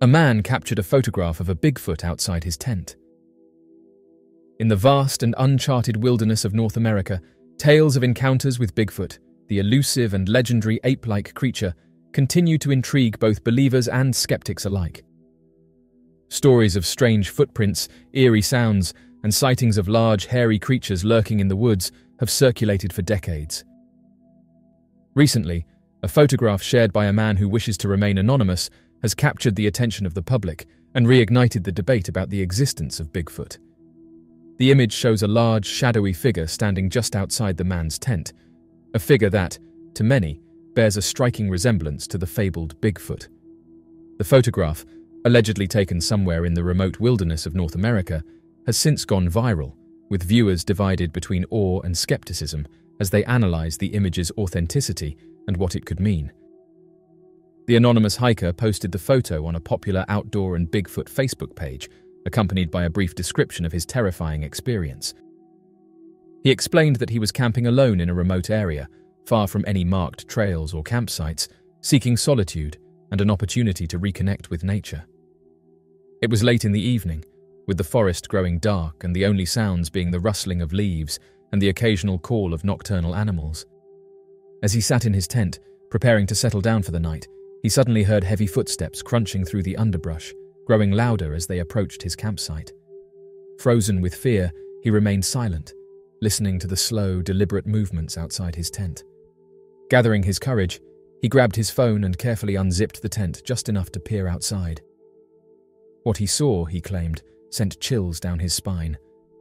A man captured a photograph of a Bigfoot outside his tent. In the vast and uncharted wilderness of North America, tales of encounters with Bigfoot, the elusive and legendary ape-like creature, continue to intrigue both believers and skeptics alike. Stories of strange footprints, eerie sounds, and sightings of large, hairy creatures lurking in the woods have circulated for decades. Recently, a photograph shared by a man who wishes to remain anonymous has captured the attention of the public and reignited the debate about the existence of Bigfoot. The image shows a large, shadowy figure standing just outside the man's tent, a figure that, to many, bears a striking resemblance to the fabled Bigfoot. The photograph, allegedly taken somewhere in the remote wilderness of North America, has since gone viral, with viewers divided between awe and skepticism as they analyze the image's authenticity and what it could mean. The anonymous hiker posted the photo on a popular outdoor and Bigfoot Facebook page, accompanied by a brief description of his terrifying experience. He explained that he was camping alone in a remote area, far from any marked trails or campsites, seeking solitude and an opportunity to reconnect with nature. It was late in the evening, with the forest growing dark and the only sounds being the rustling of leaves and the occasional call of nocturnal animals. As he sat in his tent, preparing to settle down for the night, he suddenly heard heavy footsteps crunching through the underbrush, growing louder as they approached his campsite. Frozen with fear, he remained silent, listening to the slow, deliberate movements outside his tent. Gathering his courage, he grabbed his phone and carefully unzipped the tent just enough to peer outside. What he saw, he claimed, sent chills down his spine.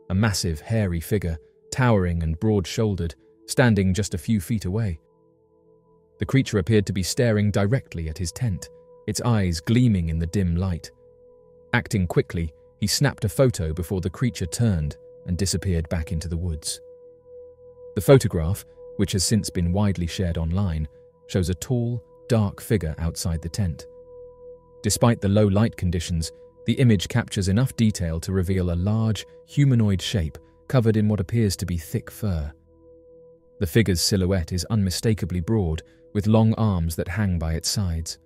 A massive, hairy figure, towering and broad-shouldered, standing just a few feet away. The creature appeared to be staring directly at his tent, its eyes gleaming in the dim light. Acting quickly, he snapped a photo before the creature turned and disappeared back into the woods. The photograph, which has since been widely shared online, shows a tall, dark figure outside the tent. Despite the low light conditions, the image captures enough detail to reveal a large, humanoid shape covered in what appears to be thick fur. The figure's silhouette is unmistakably broad, with long arms that hang by its sides.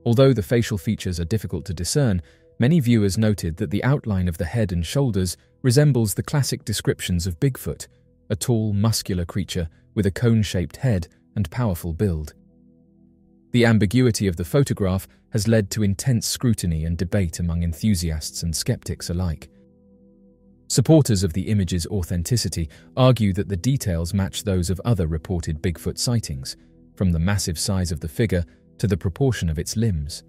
Although the facial features are difficult to discern, many viewers noted that the outline of the head and shoulders resembles the classic descriptions of Bigfoot, a tall, muscular creature with a cone-shaped head and powerful build. The ambiguity of the photograph has led to intense scrutiny and debate among enthusiasts and skeptics alike. Supporters of the image's authenticity argue that the details match those of other reported Bigfoot sightings, from the massive size of the figure to the proportion of its limbs.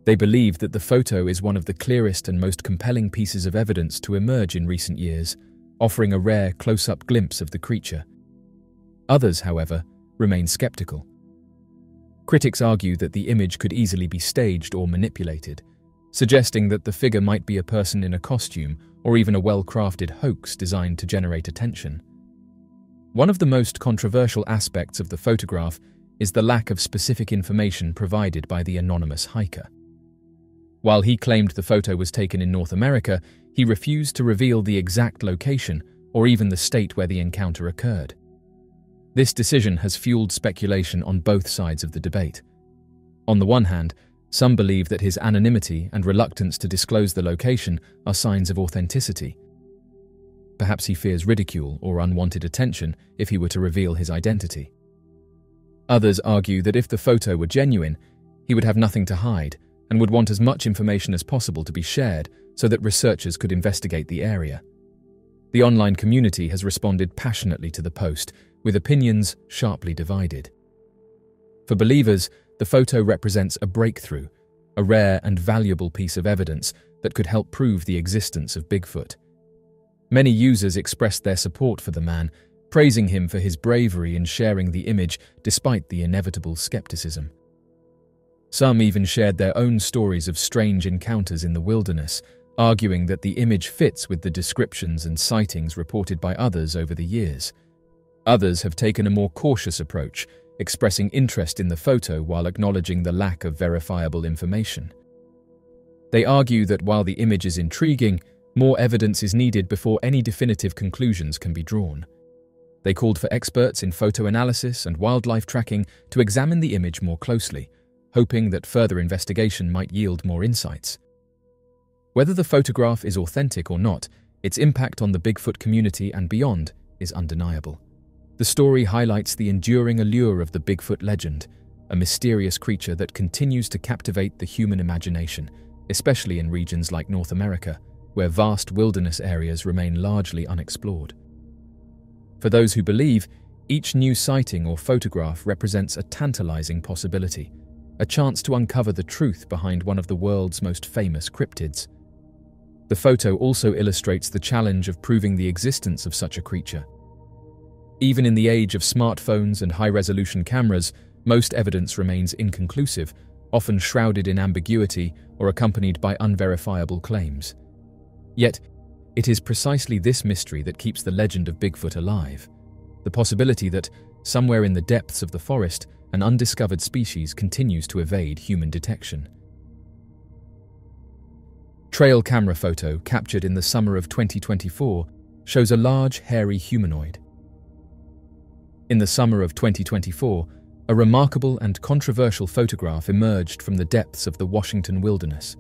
They believe that the photo is one of the clearest and most compelling pieces of evidence to emerge in recent years, offering a rare close-up glimpse of the creature. Others, however, remain skeptical. Critics argue that the image could easily be staged or manipulated, suggesting that the figure might be a person in a costume or even a well-crafted hoax designed to generate attention. One of the most controversial aspects of the photograph is the lack of specific information provided by the anonymous hiker. While he claimed the photo was taken in North America, he refused to reveal the exact location or even the state where the encounter occurred. This decision has fueled speculation on both sides of the debate. On the one hand, some believe that his anonymity and reluctance to disclose the location are signs of authenticity. Perhaps he fears ridicule or unwanted attention if he were to reveal his identity. Others argue that if the photo were genuine, he would have nothing to hide and would want as much information as possible to be shared so that researchers could investigate the area. The online community has responded passionately to the post, with opinions sharply divided. For believers, the photo represents a breakthrough, a rare and valuable piece of evidence that could help prove the existence of Bigfoot. Many users expressed their support for the man, praising him for his bravery in sharing the image despite the inevitable skepticism. Some even shared their own stories of strange encounters in the wilderness, arguing that the image fits with the descriptions and sightings reported by others over the years. Others have taken a more cautious approach, expressing interest in the photo while acknowledging the lack of verifiable information. They argue that while the image is intriguing, more evidence is needed before any definitive conclusions can be drawn. They called for experts in photo analysis and wildlife tracking to examine the image more closely, hoping that further investigation might yield more insights. Whether the photograph is authentic or not, its impact on the Bigfoot community and beyond is undeniable. The story highlights the enduring allure of the Bigfoot legend, a mysterious creature that continues to captivate the human imagination, especially in regions like North America, where vast wilderness areas remain largely unexplored. For those who believe, each new sighting or photograph represents a tantalizing possibility, a chance to uncover the truth behind one of the world's most famous cryptids. The photo also illustrates the challenge of proving the existence of such a creature. Even in the age of smartphones and high-resolution cameras, most evidence remains inconclusive, often shrouded in ambiguity or accompanied by unverifiable claims. Yet, it is precisely this mystery that keeps the legend of Bigfoot alive. The possibility that, somewhere in the depths of the forest, an undiscovered species continues to evade human detection. Trail camera photo captured in the summer of 2024 shows a large, hairy humanoid. In the summer of 2024, a remarkable and controversial photograph emerged from the depths of the Washington wilderness.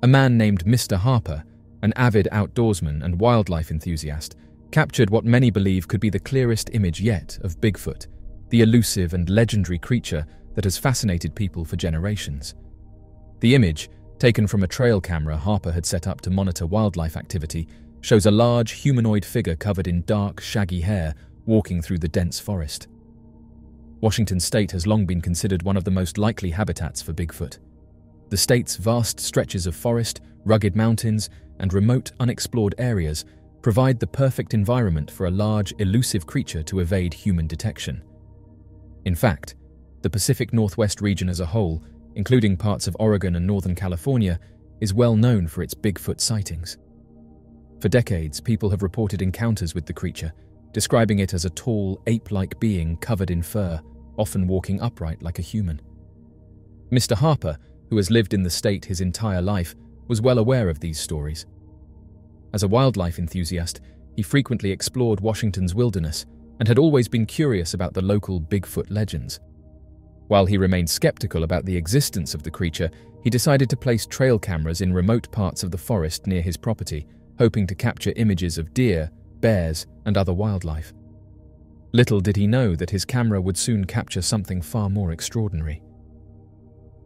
A man named Mr. Harper, an avid outdoorsman and wildlife enthusiast, captured what many believe could be the clearest image yet of Bigfoot, the elusive and legendary creature that has fascinated people for generations. The image, taken from a trail camera Harper had set up to monitor wildlife activity, shows a large humanoid figure covered in dark, shaggy hair walking through the dense forest. Washington state has long been considered one of the most likely habitats for Bigfoot. The state's vast stretches of forest, rugged mountains, and remote, unexplored areas provide the perfect environment for a large, elusive creature to evade human detection. In fact, the Pacific Northwest region as a whole, including parts of Oregon and Northern California, is well known for its Bigfoot sightings. For decades, people have reported encounters with the creature, describing it as a tall, ape-like being covered in fur, often walking upright like a human. Mr. Harper, who has lived in the state his entire life, was well aware of these stories. As a wildlife enthusiast, he frequently explored Washington's wilderness and had always been curious about the local Bigfoot legends. While he remained skeptical about the existence of the creature, he decided to place trail cameras in remote parts of the forest near his property, hoping to capture images of deer, bears, and other wildlife. Little did he know that his camera would soon capture something far more extraordinary.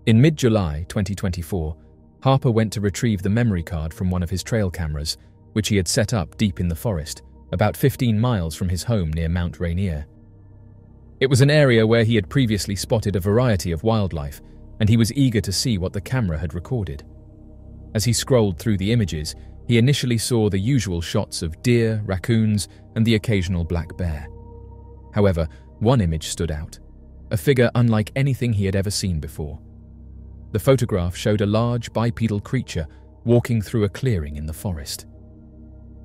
In mid-July 2024, Harper went to retrieve the memory card from one of his trail cameras, which he had set up deep in the forest, about 15 miles from his home near Mount Rainier. It was an area where he had previously spotted a variety of wildlife, and he was eager to see what the camera had recorded. As he scrolled through the images, he initially saw the usual shots of deer, raccoons, and the occasional black bear. However, one image stood out, a figure unlike anything he had ever seen before. The photograph showed a large bipedal creature walking through a clearing in the forest.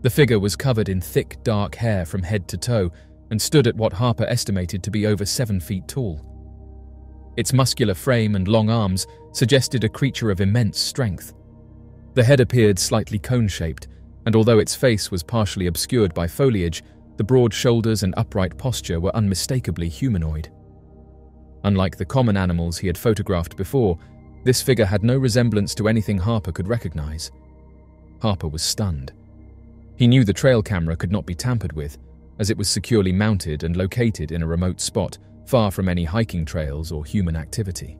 The figure was covered in thick, dark hair from head to toe and stood at what Harper estimated to be over 7 feet tall. Its muscular frame and long arms suggested a creature of immense strength. The head appeared slightly cone-shaped, and although its face was partially obscured by foliage, the broad shoulders and upright posture were unmistakably humanoid. Unlike the common animals he had photographed before, this figure had no resemblance to anything Harper could recognize. Harper was stunned. He knew the trail camera could not be tampered with, as it was securely mounted and located in a remote spot, far from any hiking trails or human activity.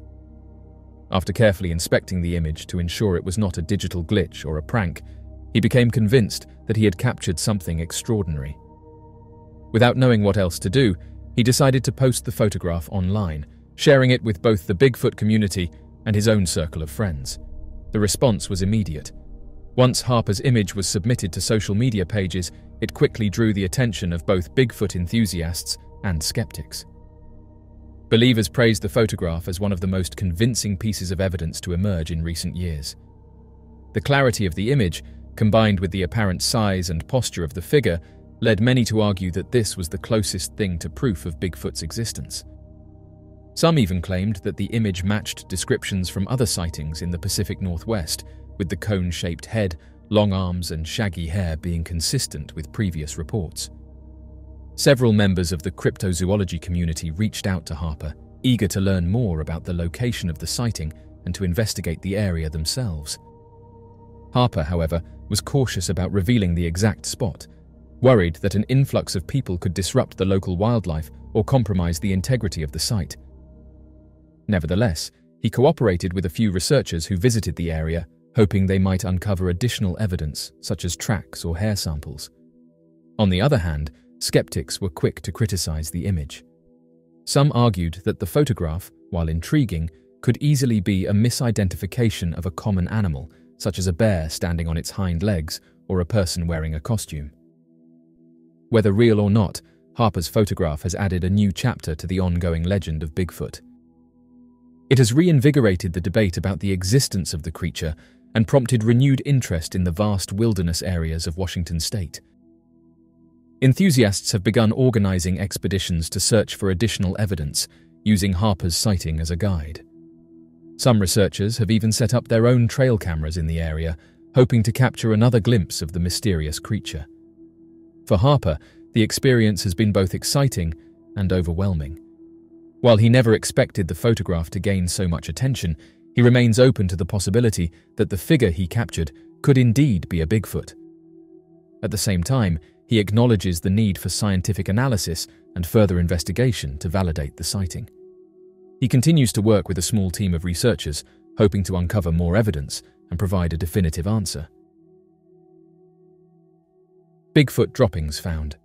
After carefully inspecting the image to ensure it was not a digital glitch or a prank, he became convinced that he had captured something extraordinary. Without knowing what else to do, he decided to post the photograph online, sharing it with both the Bigfoot community and his own circle of friends. The response was immediate. Once Harper's image was submitted to social media pages, it quickly drew the attention of both Bigfoot enthusiasts and skeptics. Believers praised the photograph as one of the most convincing pieces of evidence to emerge in recent years. The clarity of the image, combined with the apparent size and posture of the figure, led many to argue that this was the closest thing to proof of Bigfoot's existence. Some even claimed that the image matched descriptions from other sightings in the Pacific Northwest, with the cone-shaped head, long arms, and shaggy hair being consistent with previous reports. Several members of the cryptozoology community reached out to Harper, eager to learn more about the location of the sighting and to investigate the area themselves. Harper, however, was cautious about revealing the exact spot, worried that an influx of people could disrupt the local wildlife or compromise the integrity of the site. Nevertheless, he cooperated with a few researchers who visited the area, hoping they might uncover additional evidence, such as tracks or hair samples. On the other hand, skeptics were quick to criticize the image. Some argued that the photograph, while intriguing, could easily be a misidentification of a common animal, such as a bear standing on its hind legs or a person wearing a costume. Whether real or not, Harper's photograph has added a new chapter to the ongoing legend of Bigfoot. It has reinvigorated the debate about the existence of the creature and prompted renewed interest in the vast wilderness areas of Washington state. Enthusiasts have begun organizing expeditions to search for additional evidence, using Harper's sighting as a guide. Some researchers have even set up their own trail cameras in the area, hoping to capture another glimpse of the mysterious creature. For Harper, the experience has been both exciting and overwhelming. While he never expected the photograph to gain so much attention, he remains open to the possibility that the figure he captured could indeed be a Bigfoot. At the same time, he acknowledges the need for scientific analysis and further investigation to validate the sighting. He continues to work with a small team of researchers, hoping to uncover more evidence and provide a definitive answer. Bigfoot droppings found.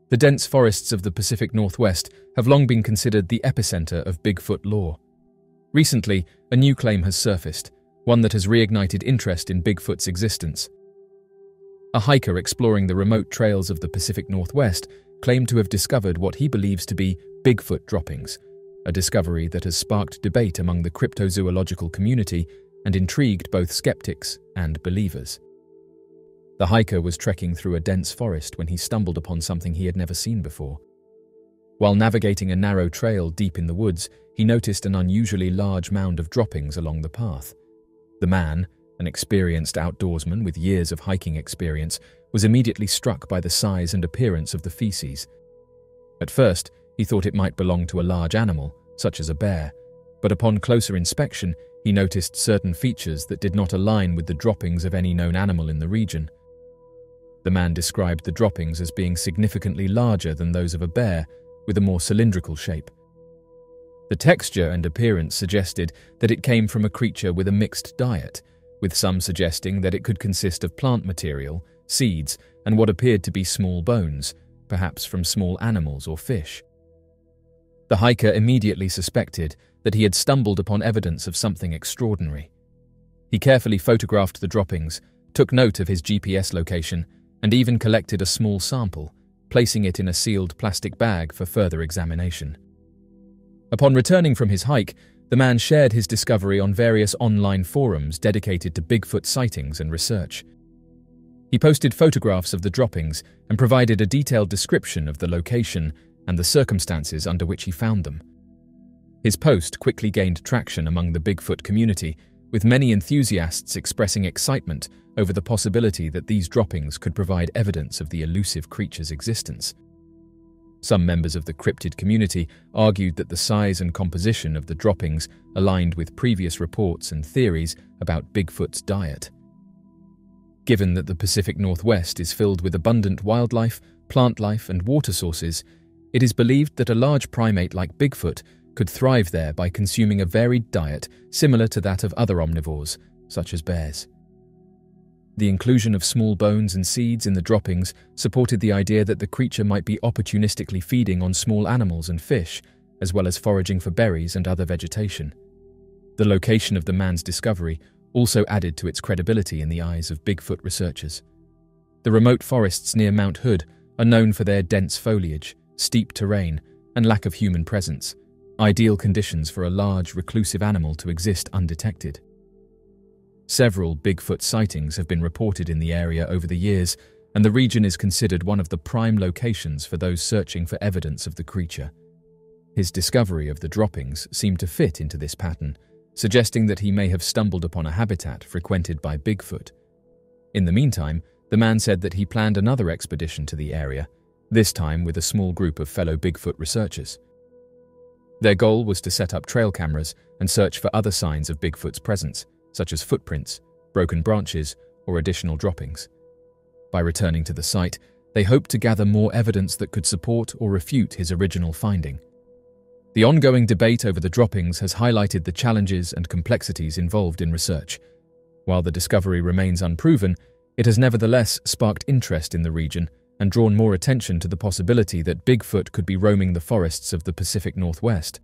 The dense forests of the Pacific Northwest have long been considered the epicenter of Bigfoot lore. Recently, a new claim has surfaced, one that has reignited interest in Bigfoot's existence. A hiker exploring the remote trails of the Pacific Northwest claimed to have discovered what he believes to be Bigfoot droppings, a discovery that has sparked debate among the cryptozoological community and intrigued both skeptics and believers. The hiker was trekking through a dense forest when he stumbled upon something he had never seen before. While navigating a narrow trail deep in the woods, he noticed an unusually large mound of droppings along the path. The man, an experienced outdoorsman with years of hiking experience, was immediately struck by the size and appearance of the feces. At first, he thought it might belong to a large animal, such as a bear, but upon closer inspection, he noticed certain features that did not align with the droppings of any known animal in the region. The man described the droppings as being significantly larger than those of a bear, with a more cylindrical shape. The texture and appearance suggested that it came from a creature with a mixed diet, with some suggesting that it could consist of plant material, seeds, and what appeared to be small bones, perhaps from small animals or fish. The hiker immediately suspected that he had stumbled upon evidence of something extraordinary. He carefully photographed the droppings, took note of his GPS location, and even collected a small sample, placing it in a sealed plastic bag for further examination. Upon returning from his hike, the man shared his discovery on various online forums dedicated to Bigfoot sightings and research. He posted photographs of the droppings and provided a detailed description of the location and the circumstances under which he found them. His post quickly gained traction among the Bigfoot community, with many enthusiasts expressing excitement over the possibility that these droppings could provide evidence of the elusive creature's existence. Some members of the cryptid community argued that the size and composition of the droppings aligned with previous reports and theories about Bigfoot's diet. Given that the Pacific Northwest is filled with abundant wildlife, plant life, and water sources, it is believed that a large primate like Bigfoot could thrive there by consuming a varied diet similar to that of other omnivores, such as bears. The inclusion of small bones and seeds in the droppings supported the idea that the creature might be opportunistically feeding on small animals and fish, as well as foraging for berries and other vegetation. The location of the man's discovery also added to its credibility in the eyes of Bigfoot researchers. The remote forests near Mount Hood are known for their dense foliage, steep terrain, and lack of human presence, ideal conditions for a large, reclusive animal to exist undetected. Several Bigfoot sightings have been reported in the area over the years, and the region is considered one of the prime locations for those searching for evidence of the creature. His discovery of the droppings seemed to fit into this pattern, suggesting that he may have stumbled upon a habitat frequented by Bigfoot. In the meantime, the man said that he planned another expedition to the area, this time with a small group of fellow Bigfoot researchers. Their goal was to set up trail cameras and search for other signs of Bigfoot's presence, such as footprints, broken branches, or additional droppings. By returning to the site, they hoped to gather more evidence that could support or refute his original finding. The ongoing debate over the droppings has highlighted the challenges and complexities involved in research. While the discovery remains unproven, it has nevertheless sparked interest in the region and drawn more attention to the possibility that Bigfoot could be roaming the forests of the Pacific Northwest.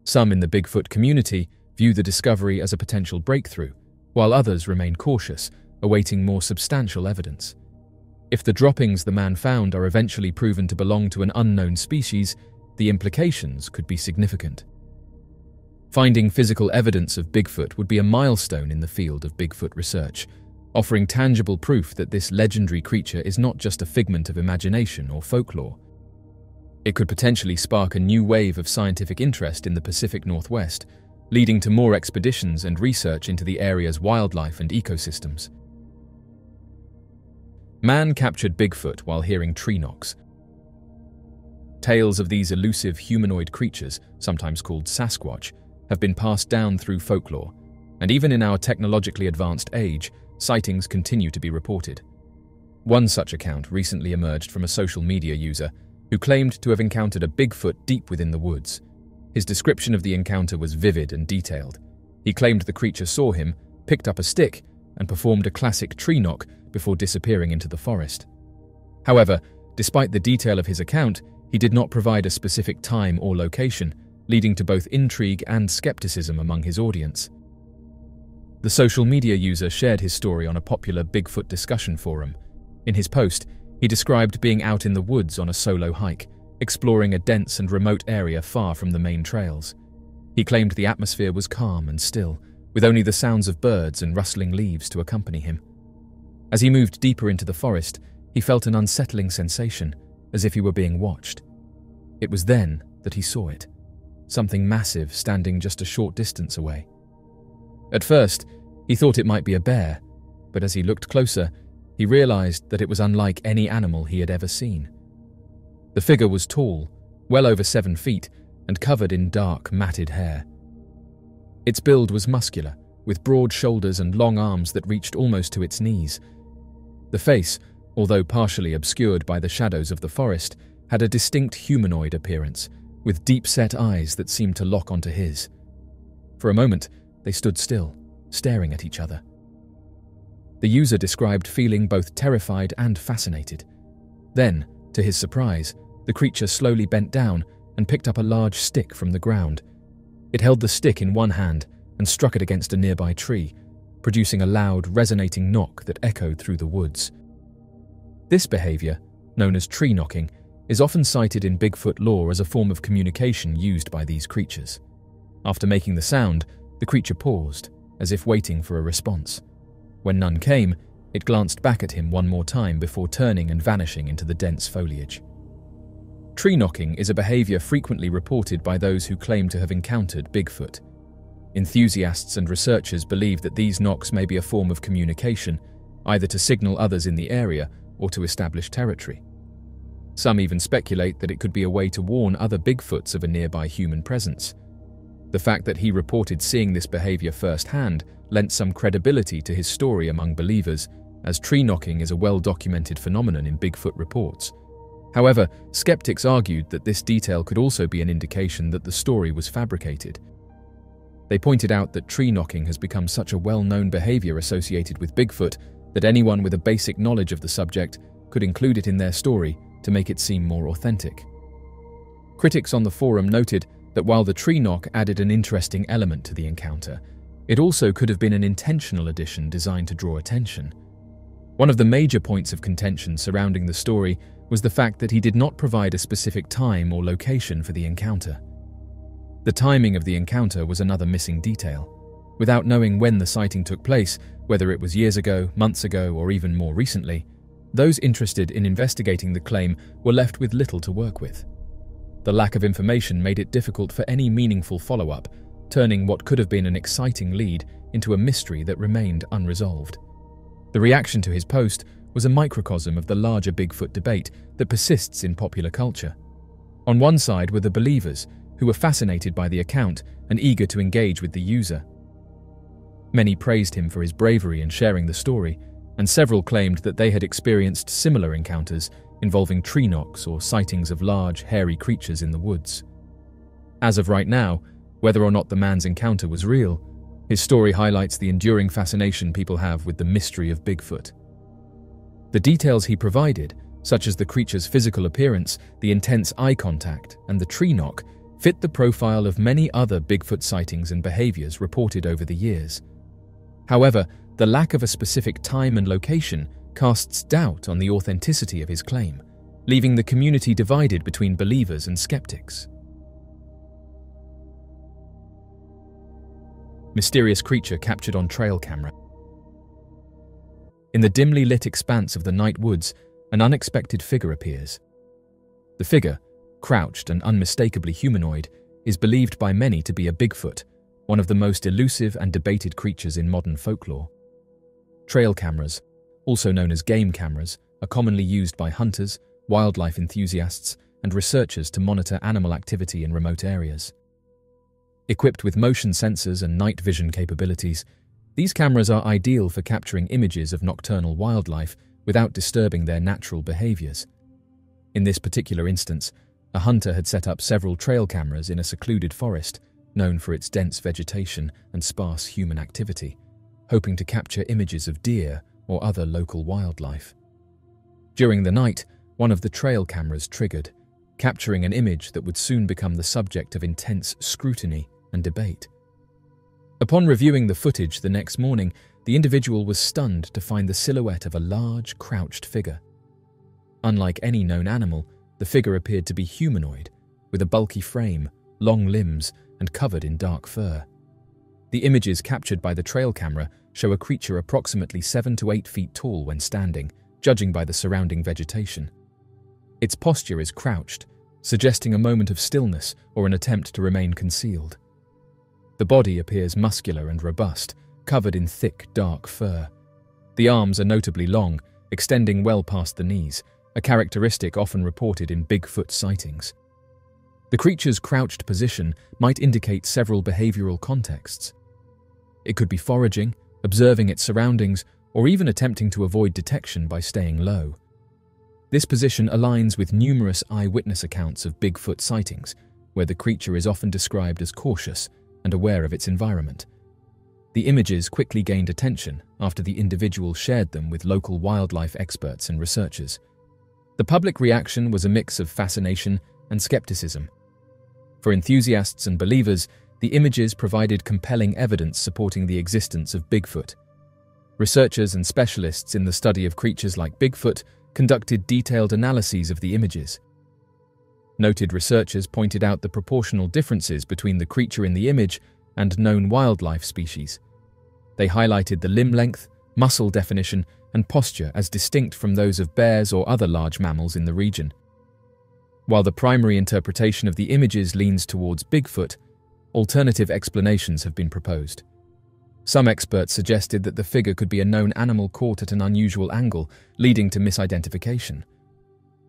Some in the Bigfoot community view the discovery as a potential breakthrough, while others remain cautious, awaiting more substantial evidence. If the droppings the man found are eventually proven to belong to an unknown species, the implications could be significant. Finding physical evidence of Bigfoot would be a milestone in the field of Bigfoot research, offering tangible proof that this legendary creature is not just a figment of imagination or folklore. It could potentially spark a new wave of scientific interest in the Pacific Northwest, leading to more expeditions and research into the area's wildlife and ecosystems. Man captured Bigfoot while hearing tree knocks. Tales of these elusive humanoid creatures, sometimes called Sasquatch, have been passed down through folklore, and even in our technologically advanced age, sightings continue to be reported. One such account recently emerged from a social media user who claimed to have encountered a Bigfoot deep within the woods. His description of the encounter was vivid and detailed. He claimed the creature saw him, picked up a stick, and performed a classic tree knock before disappearing into the forest. However, despite the detail of his account, he did not provide a specific time or location, leading to both intrigue and skepticism among his audience. The social media user shared his story on a popular Bigfoot discussion forum. In his post, he described being out in the woods on a solo hike, exploring a dense and remote area far from the main trails. He claimed the atmosphere was calm and still, with only the sounds of birds and rustling leaves to accompany him. As he moved deeper into the forest, he felt an unsettling sensation, as if he were being watched. It was then that he saw it, something massive standing just a short distance away. At first, he thought it might be a bear, but as he looked closer, he realized that it was unlike any animal he had ever seen. The figure was tall, well over 7 feet, and covered in dark, matted hair. Its build was muscular, with broad shoulders and long arms that reached almost to its knees. The face, although partially obscured by the shadows of the forest, had a distinct humanoid appearance, with deep-set eyes that seemed to lock onto his. For a moment, they stood still, staring at each other. The user described feeling both terrified and fascinated. Then, to his surprise, the creature slowly bent down and picked up a large stick from the ground. It held the stick in one hand and struck it against a nearby tree, producing a loud, resonating knock that echoed through the woods. This behavior, known as tree knocking, is often cited in Bigfoot lore as a form of communication used by these creatures. After making the sound, the creature paused, as if waiting for a response. When none came, it glanced back at him one more time before turning and vanishing into the dense foliage. Tree knocking is a behavior frequently reported by those who claim to have encountered Bigfoot. Enthusiasts and researchers believe that these knocks may be a form of communication, either to signal others in the area or to establish territory. Some even speculate that it could be a way to warn other Bigfoots of a nearby human presence. The fact that he reported seeing this behavior firsthand lent some credibility to his story among believers, as tree knocking is a well-documented phenomenon in Bigfoot reports. However, skeptics argued that this detail could also be an indication that the story was fabricated. They pointed out that tree knocking has become such a well-known behavior associated with Bigfoot that anyone with a basic knowledge of the subject could include it in their story to make it seem more authentic. Critics on the forum noted that while the tree knock added an interesting element to the encounter, it also could have been an intentional addition designed to draw attention. One of the major points of contention surrounding the story was the fact that he did not provide a specific time or location for the encounter. The timing of the encounter was another missing detail. Without knowing when the sighting took place, whether it was years ago, months ago, or even more recently, those interested in investigating the claim were left with little to work with. The lack of information made it difficult for any meaningful follow-up, turning what could have been an exciting lead into a mystery that remained unresolved. The reaction to his post was a microcosm of the larger Bigfoot debate that persists in popular culture. On one side were the believers, who were fascinated by the account and eager to engage with the user. Many praised him for his bravery in sharing the story, and several claimed that they had experienced similar encounters involving tree knocks or sightings of large, hairy creatures in the woods. As of right now, whether or not the man's encounter was real, his story highlights the enduring fascination people have with the mystery of Bigfoot. The details he provided, such as the creature's physical appearance, the intense eye contact, and the tree knock, fit the profile of many other Bigfoot sightings and behaviors reported over the years. However, the lack of a specific time and location casts doubt on the authenticity of his claim, leaving the community divided between believers and skeptics. Mysterious creature captured on trail camera. In the dimly lit expanse of the night woods, an unexpected figure appears. The figure, crouched and unmistakably humanoid, is believed by many to be a Bigfoot, one of the most elusive and debated creatures in modern folklore. Trail cameras, also known as game cameras, are commonly used by hunters, wildlife enthusiasts, and researchers to monitor animal activity in remote areas. Equipped with motion sensors and night vision capabilities, these cameras are ideal for capturing images of nocturnal wildlife without disturbing their natural behaviors. In this particular instance, a hunter had set up several trail cameras in a secluded forest, known for its dense vegetation and sparse human activity, hoping to capture images of deer or other local wildlife. During the night, one of the trail cameras triggered, capturing an image that would soon become the subject of intense scrutiny and debate. Upon reviewing the footage the next morning, the individual was stunned to find the silhouette of a large, crouched figure. Unlike any known animal, the figure appeared to be humanoid, with a bulky frame, long limbs, and covered in dark fur. The images captured by the trail camera show a creature approximately 7 to 8 feet tall when standing, judging by the surrounding vegetation. Its posture is crouched, suggesting a moment of stillness or an attempt to remain concealed. The body appears muscular and robust, covered in thick, dark fur. The arms are notably long, extending well past the knees, a characteristic often reported in Bigfoot sightings. The creature's crouched position might indicate several behavioral contexts. It could be foraging, observing its surroundings, or even attempting to avoid detection by staying low. This position aligns with numerous eyewitness accounts of Bigfoot sightings, where the creature is often described as cautious and aware of its environment. The images quickly gained attention after the individual shared them with local wildlife experts and researchers. The public reaction was a mix of fascination and skepticism. For enthusiasts and believers, the images provided compelling evidence supporting the existence of Bigfoot. Researchers and specialists in the study of creatures like Bigfoot conducted detailed analyses of the images. Noted researchers pointed out the proportional differences between the creature in the image and known wildlife species. They highlighted the limb length, muscle definition, and posture as distinct from those of bears or other large mammals in the region. While the primary interpretation of the images leans towards Bigfoot, alternative explanations have been proposed. Some experts suggested that the figure could be a known animal caught at an unusual angle, leading to misidentification.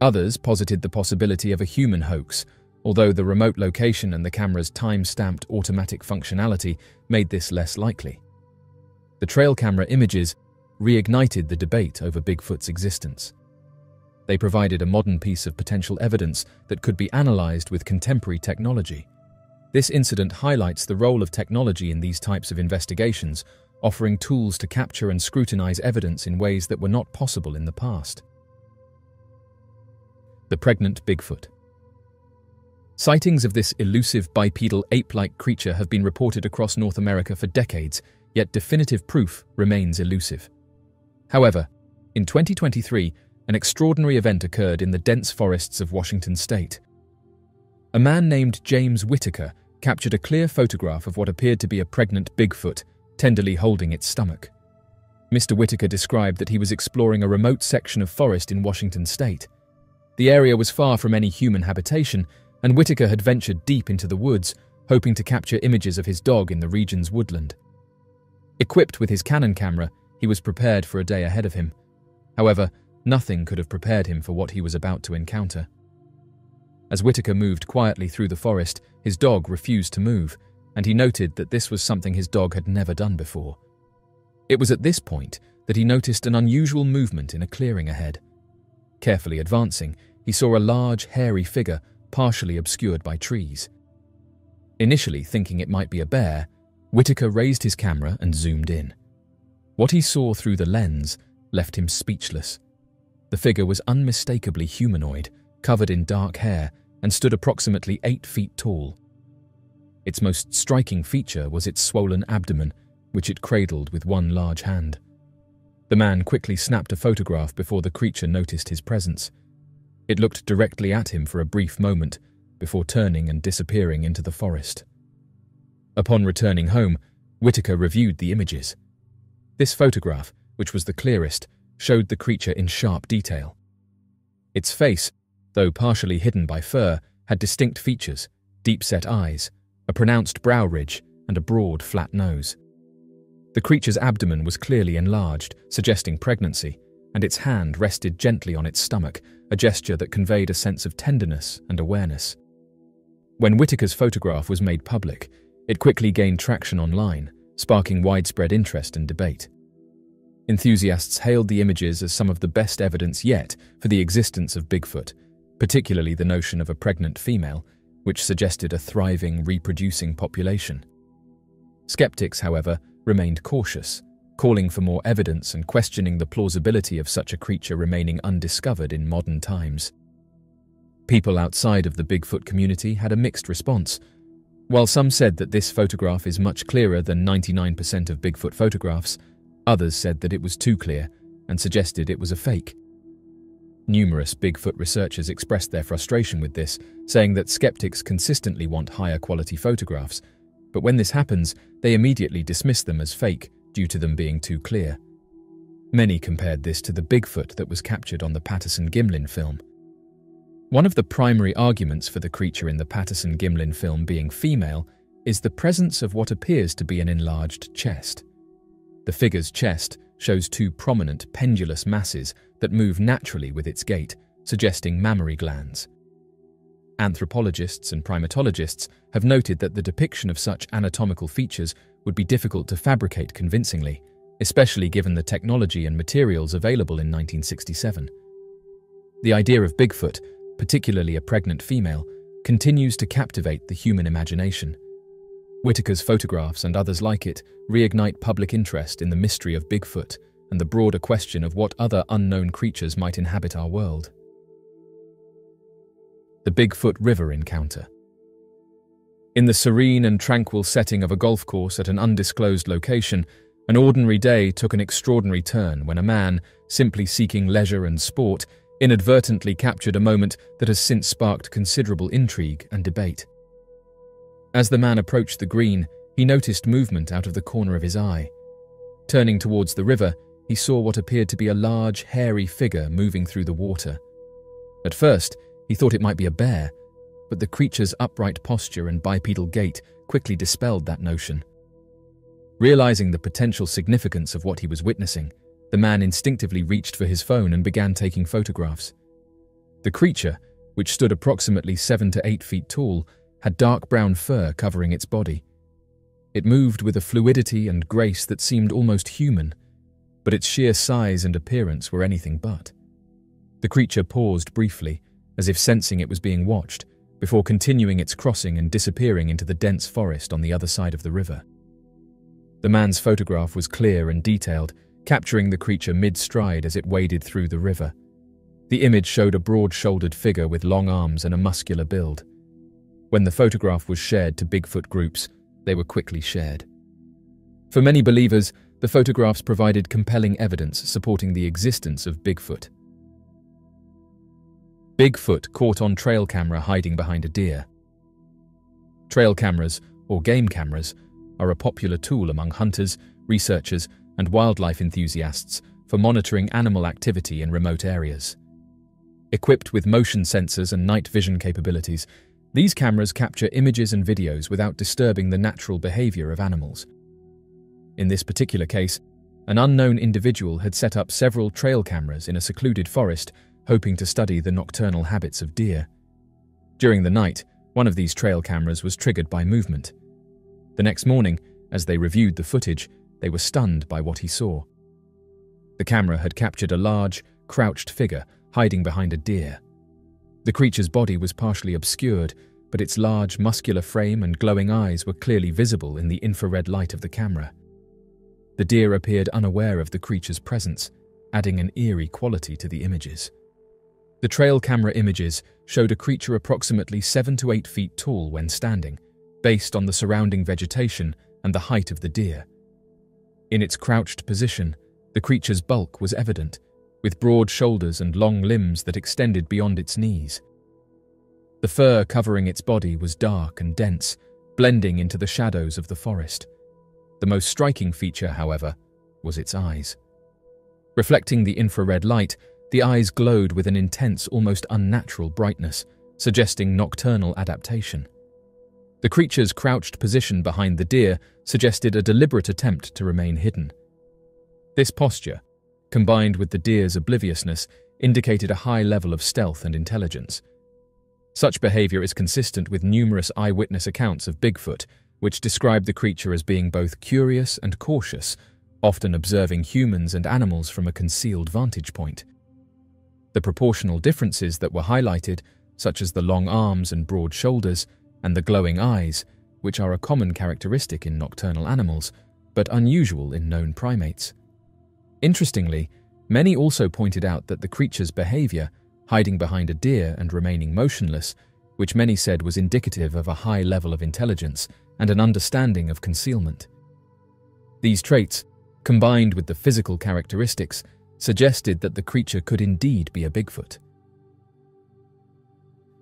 Others posited the possibility of a human hoax, although the remote location and the camera's time-stamped automatic functionality made this less likely. The trail camera images reignited the debate over Bigfoot's existence. They provided a modern piece of potential evidence that could be analyzed with contemporary technology. This incident highlights the role of technology in these types of investigations, offering tools to capture and scrutinize evidence in ways that were not possible in the past. The pregnant Bigfoot. Sightings of this elusive bipedal ape-like creature have been reported across North America for decades, yet definitive proof remains elusive. However, in 2023, an extraordinary event occurred in the dense forests of Washington state. A man named James Whitaker captured a clear photograph of what appeared to be a pregnant Bigfoot, tenderly holding its stomach. Mr. Whitaker described that he was exploring a remote section of forest in Washington state. The area was far from any human habitation, and Whitaker had ventured deep into the woods, hoping to capture images of his dog in the region's woodland. Equipped with his Canon camera, he was prepared for a day ahead of him. However, nothing could have prepared him for what he was about to encounter. As Whitaker moved quietly through the forest, his dog refused to move, and he noted that this was something his dog had never done before. It was at this point that he noticed an unusual movement in a clearing ahead. Carefully advancing, he saw a large, hairy figure partially obscured by trees. Initially thinking it might be a bear, Whitaker raised his camera and zoomed in. What he saw through the lens left him speechless. The figure was unmistakably humanoid, covered in dark hair, and stood approximately 8 feet tall. Its most striking feature was its swollen abdomen, which it cradled with one large hand. The man quickly snapped a photograph before the creature noticed his presence. It looked directly at him for a brief moment, before turning and disappearing into the forest. Upon returning home, Whitaker reviewed the images. This photograph, which was the clearest, showed the creature in sharp detail. Its face, though partially hidden by fur, had distinct features: deep-set eyes, a pronounced brow ridge, and a broad, flat nose. The creature's abdomen was clearly enlarged, suggesting pregnancy, and its hand rested gently on its stomach, a gesture that conveyed a sense of tenderness and awareness. When Whitaker's photograph was made public, it quickly gained traction online, sparking widespread interest and debate. Enthusiasts hailed the images as some of the best evidence yet for the existence of Bigfoot, particularly the notion of a pregnant female, which suggested a thriving, reproducing population. Skeptics, however, remained cautious, calling for more evidence and questioning the plausibility of such a creature remaining undiscovered in modern times. People outside of the Bigfoot community had a mixed response. While some said that this photograph is much clearer than 99% of Bigfoot photographs, others said that it was too clear and suggested it was a fake. Numerous Bigfoot researchers expressed their frustration with this, saying that skeptics consistently want higher quality photographs, but when this happens, they immediately dismiss them as fake due to them being too clear. Many compared this to the Bigfoot that was captured on the Patterson-Gimlin film. One of the primary arguments for the creature in the Patterson-Gimlin film being female is the presence of what appears to be an enlarged chest. The figure's chest shows 2 prominent pendulous masses that move naturally with its gait, suggesting mammary glands. Anthropologists and primatologists have noted that the depiction of such anatomical features would be difficult to fabricate convincingly, especially given the technology and materials available in 1967. The idea of Bigfoot, particularly a pregnant female, continues to captivate the human imagination. Whitaker's photographs and others like it reignite public interest in the mystery of Bigfoot and the broader question of what other unknown creatures might inhabit our world. The Bigfoot River Encounter. In the serene and tranquil setting of a golf course at an undisclosed location, an ordinary day took an extraordinary turn when a man, simply seeking leisure and sport, inadvertently captured a moment that has since sparked considerable intrigue and debate. As the man approached the green, he noticed movement out of the corner of his eye. Turning towards the river, he saw what appeared to be a large, hairy figure moving through the water. At first, he thought it might be a bear, but the creature's upright posture and bipedal gait quickly dispelled that notion. Realizing the potential significance of what he was witnessing, the man instinctively reached for his phone and began taking photographs. The creature, which stood approximately 7 to 8 feet tall, had dark brown fur covering its body. It moved with a fluidity and grace that seemed almost human, but its sheer size and appearance were anything but. The creature paused briefly, as if sensing it was being watched, before continuing its crossing and disappearing into the dense forest on the other side of the river. The man's photograph was clear and detailed, capturing the creature mid-stride as it waded through the river. The image showed a broad-shouldered figure with long arms and a muscular build. When the photograph was shared to Bigfoot groups, they were quickly shared. For many believers, the photographs provided compelling evidence supporting the existence of Bigfoot. Bigfoot caught on trail camera hiding behind a deer. Trail cameras, or game cameras, are a popular tool among hunters, researchers, and wildlife enthusiasts for monitoring animal activity in remote areas. Equipped with motion sensors and night vision capabilities, these cameras capture images and videos without disturbing the natural behavior of animals. In this particular case, an unknown individual had set up several trail cameras in a secluded forest, hoping to study the nocturnal habits of deer. During the night, one of these trail cameras was triggered by movement. The next morning, as they reviewed the footage, they were stunned by what he saw. The camera had captured a large, crouched figure hiding behind a deer. The creature's body was partially obscured, but its large, muscular frame and glowing eyes were clearly visible in the infrared light of the camera. The deer appeared unaware of the creature's presence, adding an eerie quality to the images. The trail camera images showed a creature approximately 7 to 8 feet tall when standing, based on the surrounding vegetation and the height of the deer. In its crouched position, the creature's bulk was evident, with broad shoulders and long limbs that extended beyond its knees. The fur covering its body was dark and dense, blending into the shadows of the forest. The most striking feature, however, was its eyes. Reflecting the infrared light, the eyes glowed with an intense, almost unnatural brightness, suggesting nocturnal adaptation. The creature's crouched position behind the deer suggested a deliberate attempt to remain hidden. This posture, combined with the deer's obliviousness, indicated a high level of stealth and intelligence. Such behavior is consistent with numerous eyewitness accounts of Bigfoot, which describe the creature as being both curious and cautious, often observing humans and animals from a concealed vantage point. The proportional differences that were highlighted, such as the long arms and broad shoulders, and the glowing eyes, which are a common characteristic in nocturnal animals, but unusual in known primates. Interestingly, many also pointed out that the creature's behavior, hiding behind a deer and remaining motionless, which many said was indicative of a high level of intelligence and an understanding of concealment. These traits, combined with the physical characteristics, suggested that the creature could indeed be a Bigfoot.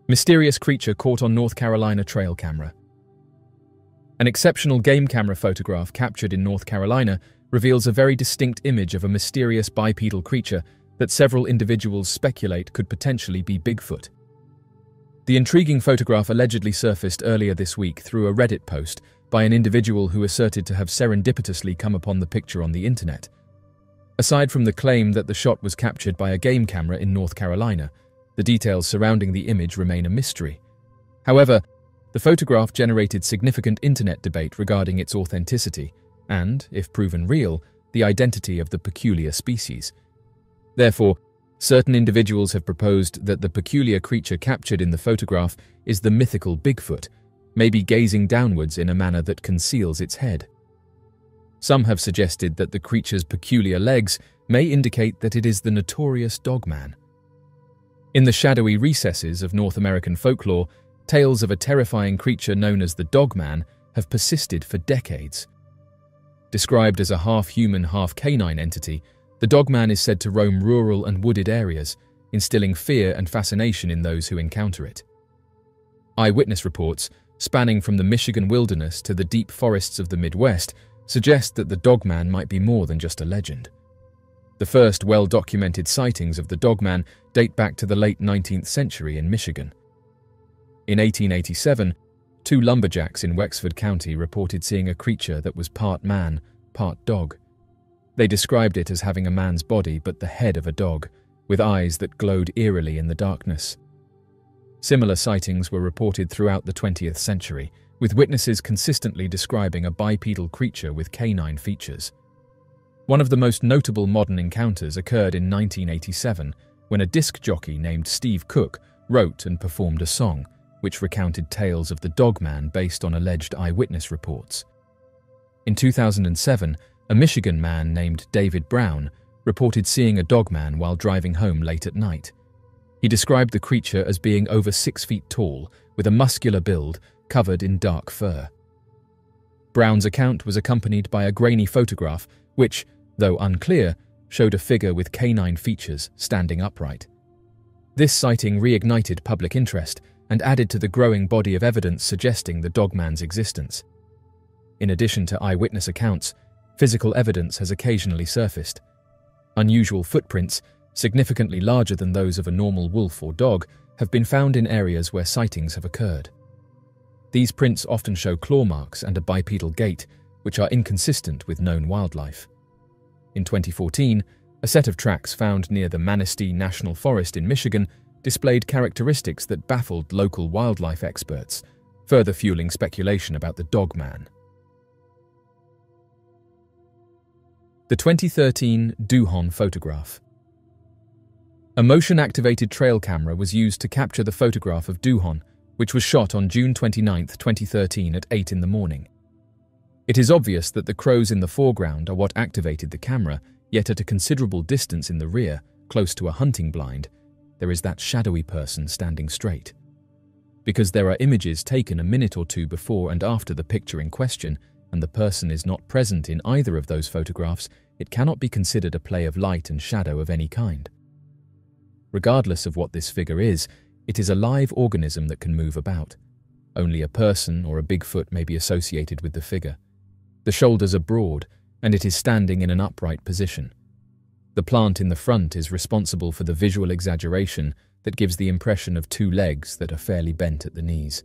Mysterious creature caught on North Carolina trail camera. An exceptional game camera photograph captured in North Carolina reveals a very distinct image of a mysterious bipedal creature that several individuals speculate could potentially be Bigfoot. The intriguing photograph allegedly surfaced earlier this week through a Reddit post by an individual who asserted to have serendipitously come upon the picture on the internet. Aside from the claim that the shot was captured by a game camera in North Carolina, the details surrounding the image remain a mystery. However, the photograph generated significant internet debate regarding its authenticity and, if proven real, the identity of the peculiar species. Therefore, certain individuals have proposed that the peculiar creature captured in the photograph is the mythical Bigfoot, maybe gazing downwards in a manner that conceals its head. Some have suggested that the creature's peculiar legs may indicate that it is the notorious Dogman. In the shadowy recesses of North American folklore, tales of a terrifying creature known as the Dogman have persisted for decades. Described as a half-human, half-canine entity, the Dogman is said to roam rural and wooded areas, instilling fear and fascination in those who encounter it. Eyewitness reports, spanning from the Michigan wilderness to the deep forests of the Midwest, suggest that the Dogman might be more than just a legend. The first well-documented sightings of the Dogman date back to the late 19th century in Michigan. In 1887, 2 lumberjacks in Wexford County reported seeing a creature that was part man, part dog. They described it as having a man's body but the head of a dog, with eyes that glowed eerily in the darkness. Similar sightings were reported throughout the 20th century, with witnesses consistently describing a bipedal creature with canine features. One of the most notable modern encounters occurred in 1987, when a disc jockey named Steve Cook wrote and performed a song, which recounted tales of the Dogman based on alleged eyewitness reports. In 2007, a Michigan man named David Brown reported seeing a Dogman while driving home late at night. He described the creature as being over 6 feet tall, with a muscular build, covered in dark fur. Brown's account was accompanied by a grainy photograph which, though unclear, showed a figure with canine features standing upright. This sighting reignited public interest and added to the growing body of evidence suggesting the Dogman's existence. In addition to eyewitness accounts, physical evidence has occasionally surfaced. Unusual footprints, significantly larger than those of a normal wolf or dog, have been found in areas where sightings have occurred. These prints often show claw marks and a bipedal gait, which are inconsistent with known wildlife. In 2014, a set of tracks found near the Manistee National Forest in Michigan displayed characteristics that baffled local wildlife experts, further fueling speculation about the Dogman. The 2013 Duhan Photograph. A motion-activated trail camera was used to capture the photograph of Duhan, which was shot on June 29, 2013 at 8 in the morning. It is obvious that the crows in the foreground are what activated the camera, yet at a considerable distance in the rear, close to a hunting blind, there is that shadowy person standing straight. Because there are images taken a minute or two before and after the picture in question, and the person is not present in either of those photographs, it cannot be considered a play of light and shadow of any kind. Regardless of what this figure is, it is a live organism that can move about. Only a person or a Bigfoot may be associated with the figure. The shoulders are broad, and it is standing in an upright position. The plant in the front is responsible for the visual exaggeration that gives the impression of two legs that are fairly bent at the knees.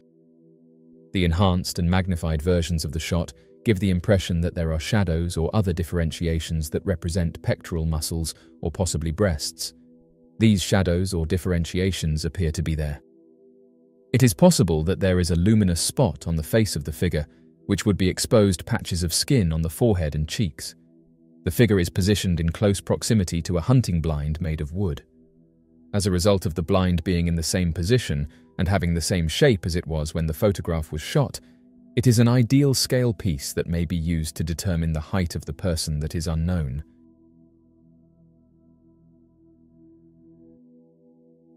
The enhanced and magnified versions of the shot give the impression that there are shadows or other differentiations that represent pectoral muscles or possibly breasts. These shadows or differentiations appear to be there. It is possible that there is a luminous spot on the face of the figure, which would be exposed patches of skin on the forehead and cheeks. The figure is positioned in close proximity to a hunting blind made of wood. As a result of the blind being in the same position and having the same shape as it was when the photograph was shot, it is an ideal scale piece that may be used to determine the height of the person that is unknown.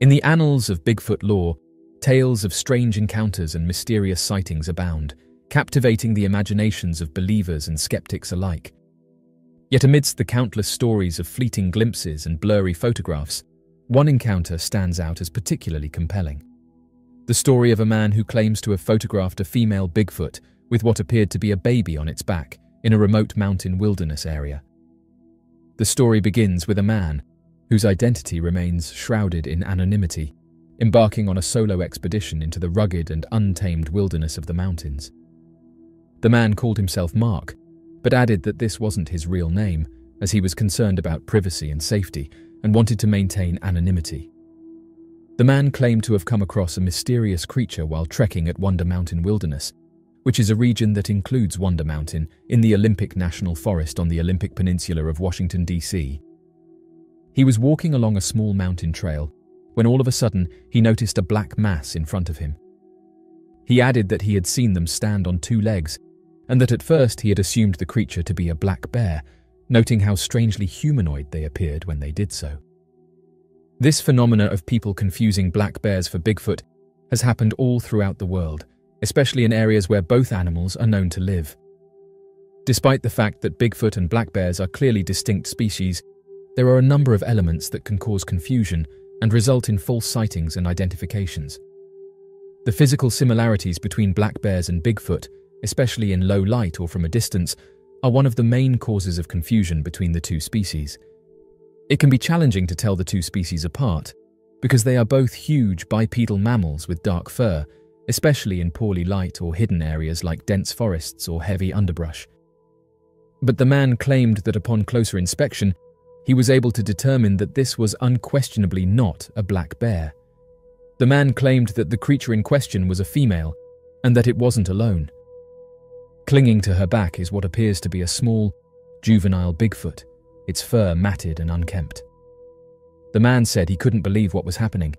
In the annals of Bigfoot lore, tales of strange encounters and mysterious sightings abound, captivating the imaginations of believers and skeptics alike. Yet amidst the countless stories of fleeting glimpses and blurry photographs, one encounter stands out as particularly compelling. The story of a man who claims to have photographed a female Bigfoot with what appeared to be a baby on its back in a remote mountain wilderness area. The story begins with a man whose identity remains shrouded in anonymity, embarking on a solo expedition into the rugged and untamed wilderness of the mountains. The man called himself Mark, but added that this wasn't his real name, as he was concerned about privacy and safety and wanted to maintain anonymity. The man claimed to have come across a mysterious creature while trekking at Wonder Mountain Wilderness, which is a region that includes Wonder Mountain in the Olympic National Forest on the Olympic Peninsula of Washington, D.C. He was walking along a small mountain trail when all of a sudden he noticed a black mass in front of him. He added that he had seen them stand on two legs and that at first he had assumed the creature to be a black bear, noting how strangely humanoid they appeared when they did so. This phenomena of people confusing black bears for Bigfoot has happened all throughout the world, especially in areas where both animals are known to live. Despite the fact that Bigfoot and black bears are clearly distinct species, there are a number of elements that can cause confusion and result in false sightings and identifications. The physical similarities between black bears and Bigfoot, especially in low light or from a distance, are one of the main causes of confusion between the two species. It can be challenging to tell the two species apart, because they are both huge bipedal mammals with dark fur, especially in poorly light or hidden areas like dense forests or heavy underbrush. But the man claimed that upon closer inspection, he was able to determine that this was unquestionably not a black bear. The man claimed that the creature in question was a female, and that it wasn't alone. Clinging to her back is what appears to be a small, juvenile Bigfoot, its fur matted and unkempt. The man said he couldn't believe what was happening,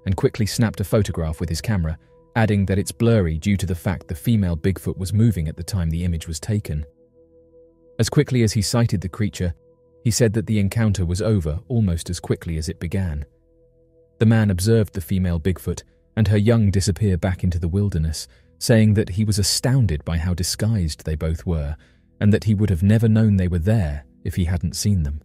and quickly snapped a photograph with his camera, adding that it's blurry due to the fact the female Bigfoot was moving at the time the image was taken. As quickly as he sighted the creature, he said that the encounter was over almost as quickly as it began. The man observed the female Bigfoot and her young disappear back into the wilderness, saying that he was astounded by how disguised they both were, and that he would have never known they were there if he hadn't seen them.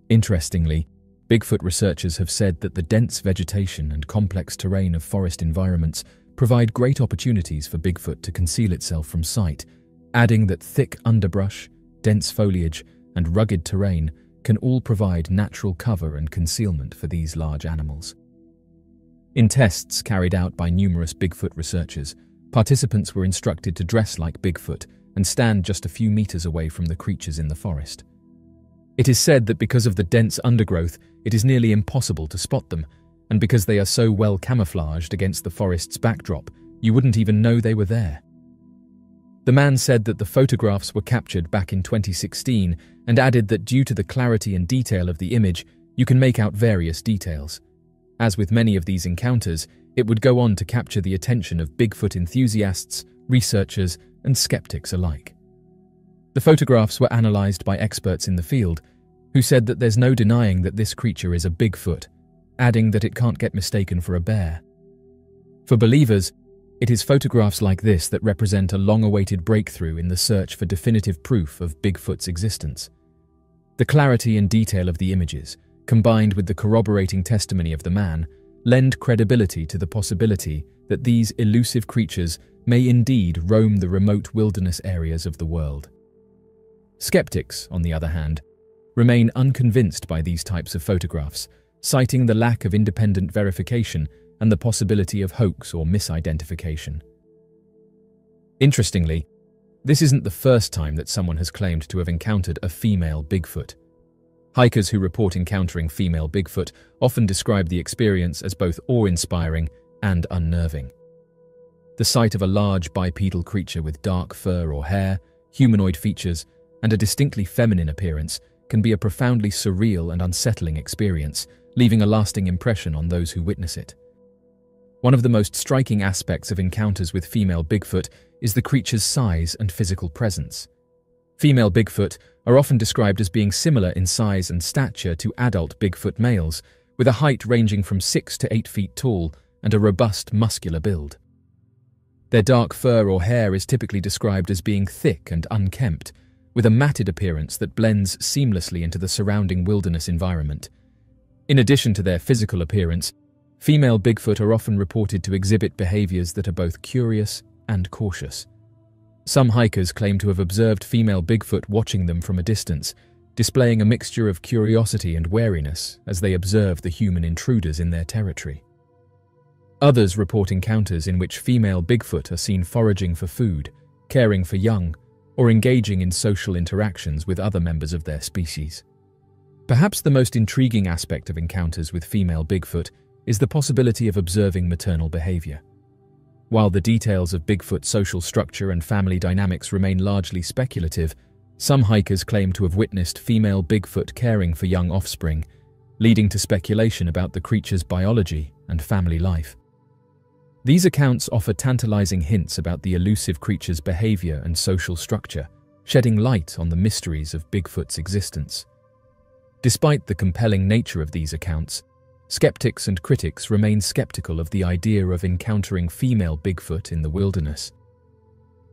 Interestingly, Bigfoot researchers have said that the dense vegetation and complex terrain of forest environments provide great opportunities for Bigfoot to conceal itself from sight, adding that thick underbrush, dense foliage, and rugged terrain can all provide natural cover and concealment for these large animals. In tests carried out by numerous Bigfoot researchers, participants were instructed to dress like Bigfoot and stand just a few meters away from the creatures in the forest. It is said that because of the dense undergrowth, it is nearly impossible to spot them, and because they are so well camouflaged against the forest's backdrop, you wouldn't even know they were there. The man said that the photographs were captured back in 2016 and added that due to the clarity and detail of the image, you can make out various details. As with many of these encounters, it would go on to capture the attention of Bigfoot enthusiasts, researchers, and skeptics alike. The photographs were analyzed by experts in the field, who said that there's no denying that this creature is a Bigfoot, adding that it can't get mistaken for a bear. For believers, it is photographs like this that represent a long-awaited breakthrough in the search for definitive proof of Bigfoot's existence. The clarity and detail of the images, combined with the corroborating testimony of the man, lend credibility to the possibility that these elusive creatures may indeed roam the remote wilderness areas of the world. Skeptics, on the other hand, remain unconvinced by these types of photographs, citing the lack of independent verification and the possibility of hoax or misidentification. Interestingly, this isn't the first time that someone has claimed to have encountered a female Bigfoot. Hikers who report encountering female Bigfoot often describe the experience as both awe-inspiring and unnerving. The sight of a large bipedal creature with dark fur or hair, humanoid features, and a distinctly feminine appearance can be a profoundly surreal and unsettling experience, leaving a lasting impression on those who witness it. One of the most striking aspects of encounters with female Bigfoot is the creature's size and physical presence. Female Bigfoot are often described as being similar in size and stature to adult Bigfoot males, with a height ranging from 6 to 8 feet tall and a robust, muscular build. Their dark fur or hair is typically described as being thick and unkempt, with a matted appearance that blends seamlessly into the surrounding wilderness environment. In addition to their physical appearance, female Bigfoot are often reported to exhibit behaviors that are both curious and cautious. Some hikers claim to have observed female Bigfoot watching them from a distance, displaying a mixture of curiosity and wariness as they observe the human intruders in their territory. Others report encounters in which female Bigfoot are seen foraging for food, caring for young, or engaging in social interactions with other members of their species. Perhaps the most intriguing aspect of encounters with female Bigfoot is the possibility of observing maternal behavior. While the details of Bigfoot's social structure and family dynamics remain largely speculative, some hikers claim to have witnessed female Bigfoot caring for young offspring, leading to speculation about the creature's biology and family life. These accounts offer tantalizing hints about the elusive creature's behavior and social structure, shedding light on the mysteries of Bigfoot's existence. Despite the compelling nature of these accounts, skeptics and critics remain skeptical of the idea of encountering female Bigfoot in the wilderness.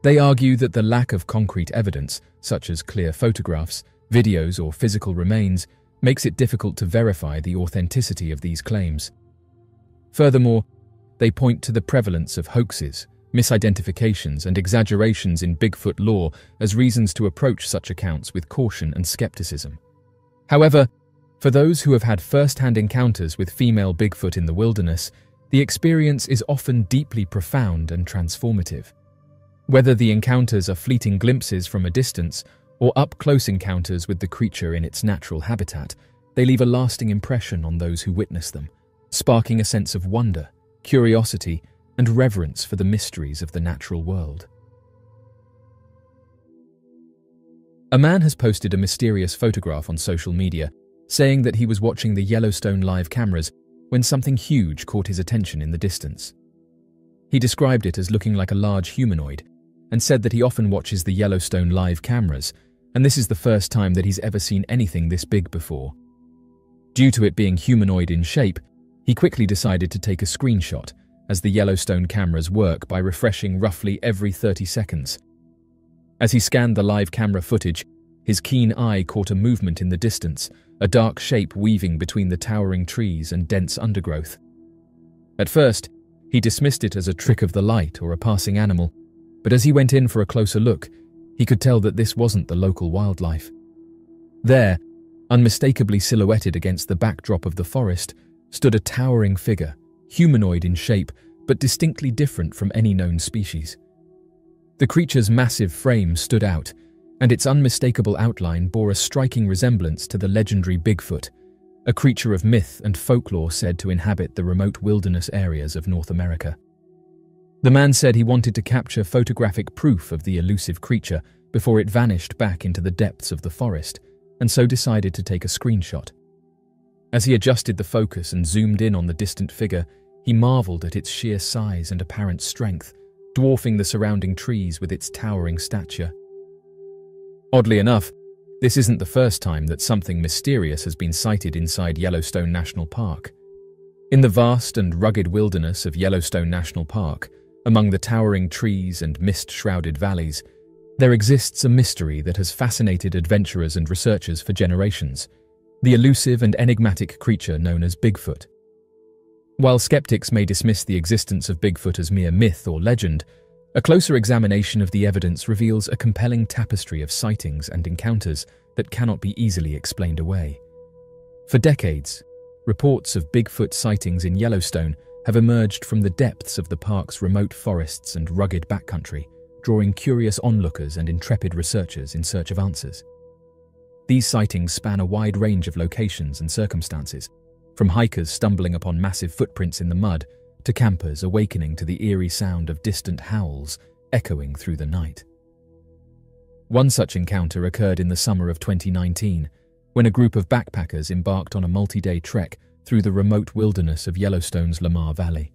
They argue that the lack of concrete evidence, such as clear photographs, videos, or physical remains, makes it difficult to verify the authenticity of these claims. Furthermore, they point to the prevalence of hoaxes, misidentifications, and exaggerations in Bigfoot lore as reasons to approach such accounts with caution and skepticism. However, for those who have had first-hand encounters with female Bigfoot in the wilderness, the experience is often deeply profound and transformative. Whether the encounters are fleeting glimpses from a distance or up-close encounters with the creature in its natural habitat, they leave a lasting impression on those who witness them, sparking a sense of wonder, curiosity, and reverence for the mysteries of the natural world. A man has posted a mysterious photograph on social media, saying that he was watching the Yellowstone live cameras when something huge caught his attention in the distance. He described it as looking like a large humanoid, and said that he often watches the Yellowstone live cameras, and this is the first time that he's ever seen anything this big before. Due to it being humanoid in shape, he quickly decided to take a screenshot, as the Yellowstone cameras work by refreshing roughly every 30 seconds. As he scanned the live camera footage, his keen eye caught a movement in the distance, a dark shape weaving between the towering trees and dense undergrowth. At first, he dismissed it as a trick of the light or a passing animal, but as he went in for a closer look, he could tell that this wasn't the local wildlife. There, unmistakably silhouetted against the backdrop of the forest, stood a towering figure, humanoid in shape, but distinctly different from any known species. The creature's massive frame stood out, and its unmistakable outline bore a striking resemblance to the legendary Bigfoot, a creature of myth and folklore said to inhabit the remote wilderness areas of North America. The man said he wanted to capture photographic proof of the elusive creature before it vanished back into the depths of the forest, and so decided to take a screenshot. As he adjusted the focus and zoomed in on the distant figure, he marveled at its sheer size and apparent strength, dwarfing the surrounding trees with its towering stature. Oddly enough, this isn't the first time that something mysterious has been sighted inside Yellowstone National Park. In the vast and rugged wilderness of Yellowstone National Park, among the towering trees and mist-shrouded valleys, there exists a mystery that has fascinated adventurers and researchers for generations: the elusive and enigmatic creature known as Bigfoot. While skeptics may dismiss the existence of Bigfoot as mere myth or legend, a closer examination of the evidence reveals a compelling tapestry of sightings and encounters that cannot be easily explained away. For decades, reports of Bigfoot sightings in Yellowstone have emerged from the depths of the park's remote forests and rugged backcountry, drawing curious onlookers and intrepid researchers in search of answers. These sightings span a wide range of locations and circumstances, from hikers stumbling upon massive footprints in the mud to campers awakening to the eerie sound of distant howls echoing through the night. One such encounter occurred in the summer of 2019, when a group of backpackers embarked on a multi-day trek through the remote wilderness of Yellowstone's Lamar Valley.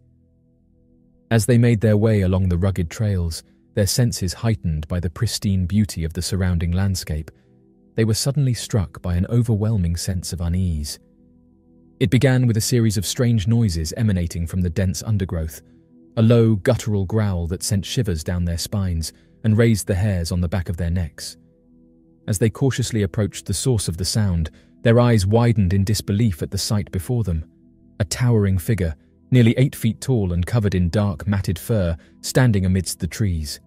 As they made their way along the rugged trails, their senses heightened by the pristine beauty of the surrounding landscape, they were suddenly struck by an overwhelming sense of unease. It began with a series of strange noises emanating from the dense undergrowth, a low, guttural growl that sent shivers down their spines and raised the hairs on the back of their necks. As they cautiously approached the source of the sound, their eyes widened in disbelief at the sight before them: a towering figure, nearly 8 feet tall and covered in dark, matted fur, standing amidst the trees.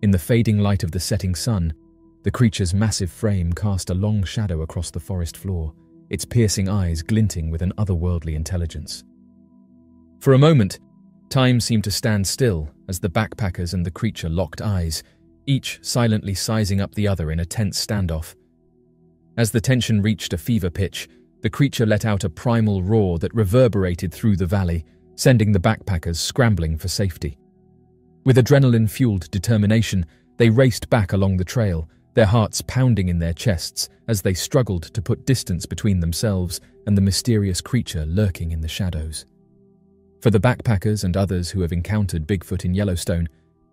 In the fading light of the setting sun, the creature's massive frame cast a long shadow across the forest floor, its piercing eyes glinting with an otherworldly intelligence. For a moment, time seemed to stand still as the backpackers and the creature locked eyes, each silently sizing up the other in a tense standoff. As the tension reached a fever pitch, the creature let out a primal roar that reverberated through the valley, sending the backpackers scrambling for safety. With adrenaline-fueled determination, they raced back along the trail, their hearts pounding in their chests as they struggled to put distance between themselves and the mysterious creature lurking in the shadows. For the backpackers and others who have encountered Bigfoot in Yellowstone,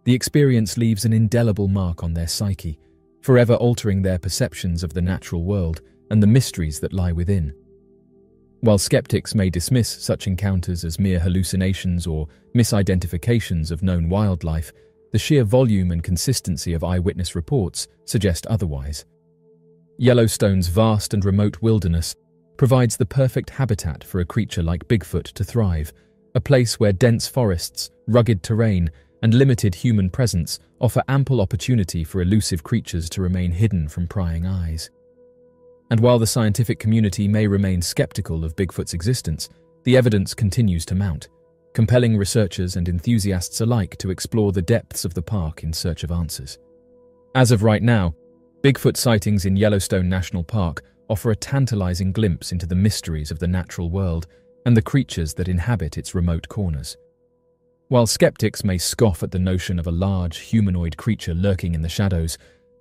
the experience leaves an indelible mark on their psyche, forever altering their perceptions of the natural world and the mysteries that lie within. While skeptics may dismiss such encounters as mere hallucinations or misidentifications of known wildlife, the sheer volume and consistency of eyewitness reports suggest otherwise. Yellowstone's vast and remote wilderness provides the perfect habitat for a creature like Bigfoot to thrive, a place where dense forests, rugged terrain, and limited human presence offer ample opportunity for elusive creatures to remain hidden from prying eyes. And while the scientific community may remain skeptical of Bigfoot's existence, the evidence continues to mount, compelling researchers and enthusiasts alike to explore the depths of the park in search of answers. As of right now, Bigfoot sightings in Yellowstone National Park offer a tantalizing glimpse into the mysteries of the natural world and the creatures that inhabit its remote corners. While skeptics may scoff at the notion of a large, humanoid creature lurking in the shadows,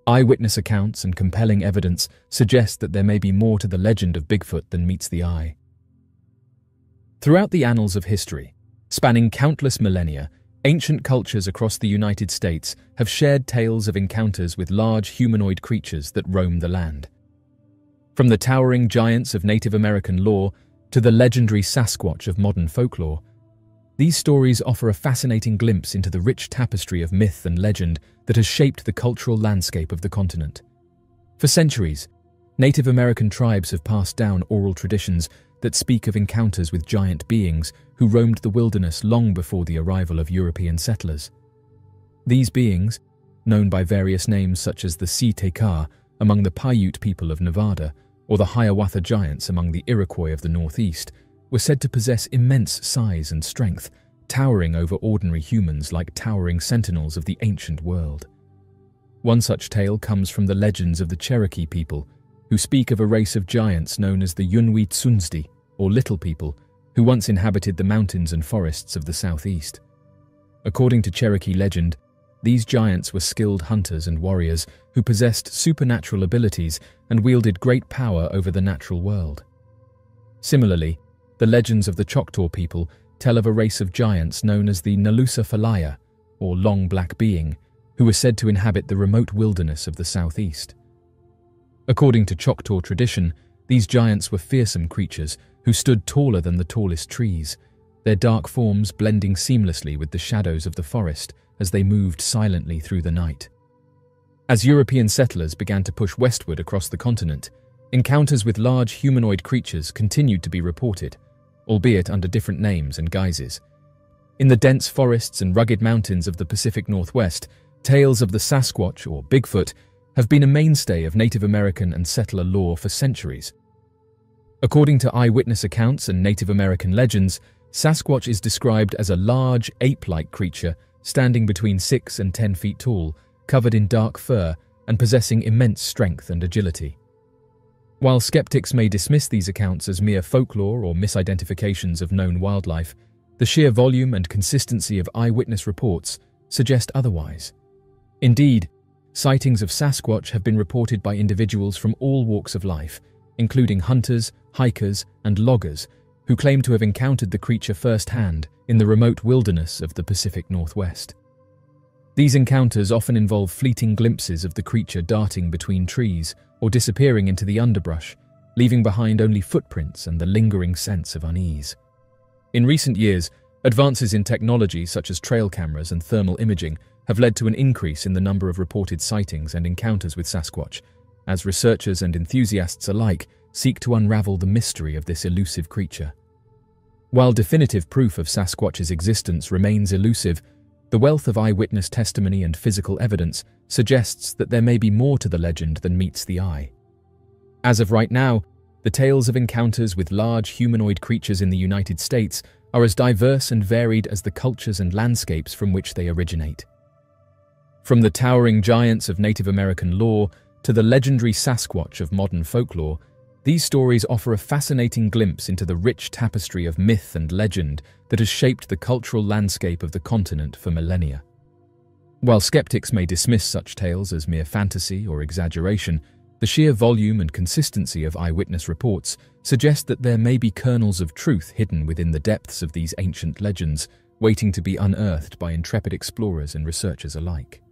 eyewitness accounts and compelling evidence suggest that there may be more to the legend of Bigfoot than meets the eye. Throughout the annals of history, spanning countless millennia, ancient cultures across the United States have shared tales of encounters with large humanoid creatures that roam the land. From the towering giants of Native American lore to the legendary Sasquatch of modern folklore, these stories offer a fascinating glimpse into the rich tapestry of myth and legend that has shaped the cultural landscape of the continent. For centuries, Native American tribes have passed down oral traditions that speak of encounters with giant beings who roamed the wilderness long before the arrival of European settlers. These beings, known by various names such as the Si-Te-Ka among the Paiute people of Nevada or the Hiawatha giants among the Iroquois of the Northeast, were said to possess immense size and strength, towering over ordinary humans like towering sentinels of the ancient world. One such tale comes from the legends of the Cherokee people, who speak of a race of giants known as the Yunwi Tsunsdi, or Little People, who once inhabited the mountains and forests of the southeast. According to Cherokee legend, these giants were skilled hunters and warriors who possessed supernatural abilities and wielded great power over the natural world. Similarly, the legends of the Choctaw people tell of a race of giants known as the Nalusafalaya, or Long Black Being, who were said to inhabit the remote wilderness of the southeast. According to Choctaw tradition, these giants were fearsome creatures who stood taller than the tallest trees, their dark forms blending seamlessly with the shadows of the forest as they moved silently through the night. As European settlers began to push westward across the continent, encounters with large humanoid creatures continued to be reported, albeit under different names and guises. In the dense forests and rugged mountains of the Pacific Northwest, tales of the Sasquatch, or Bigfoot, have been a mainstay of Native American and settler lore for centuries. According to eyewitness accounts and Native American legends, Sasquatch is described as a large, ape-like creature standing between 6 and 10 feet tall, covered in dark fur and possessing immense strength and agility. While skeptics may dismiss these accounts as mere folklore or misidentifications of known wildlife, the sheer volume and consistency of eyewitness reports suggest otherwise. Indeed, sightings of Sasquatch have been reported by individuals from all walks of life, including hunters, hikers, and loggers, who claim to have encountered the creature firsthand in the remote wilderness of the Pacific Northwest. These encounters often involve fleeting glimpses of the creature darting between trees or disappearing into the underbrush, leaving behind only footprints and the lingering sense of unease. In recent years, advances in technology such as trail cameras and thermal imaging have led to an increase in the number of reported sightings and encounters with Sasquatch, as researchers and enthusiasts alike seek to unravel the mystery of this elusive creature. While definitive proof of Sasquatch's existence remains elusive, the wealth of eyewitness testimony and physical evidence suggests that there may be more to the legend than meets the eye. As of right now, the tales of encounters with large humanoid creatures in the United States are as diverse and varied as the cultures and landscapes from which they originate. From the towering giants of Native American lore to the legendary Sasquatch of modern folklore, these stories offer a fascinating glimpse into the rich tapestry of myth and legend that has shaped the cultural landscape of the continent for millennia. While skeptics may dismiss such tales as mere fantasy or exaggeration, the sheer volume and consistency of eyewitness reports suggest that there may be kernels of truth hidden within the depths of these ancient legends, waiting to be unearthed by intrepid explorers and researchers alike.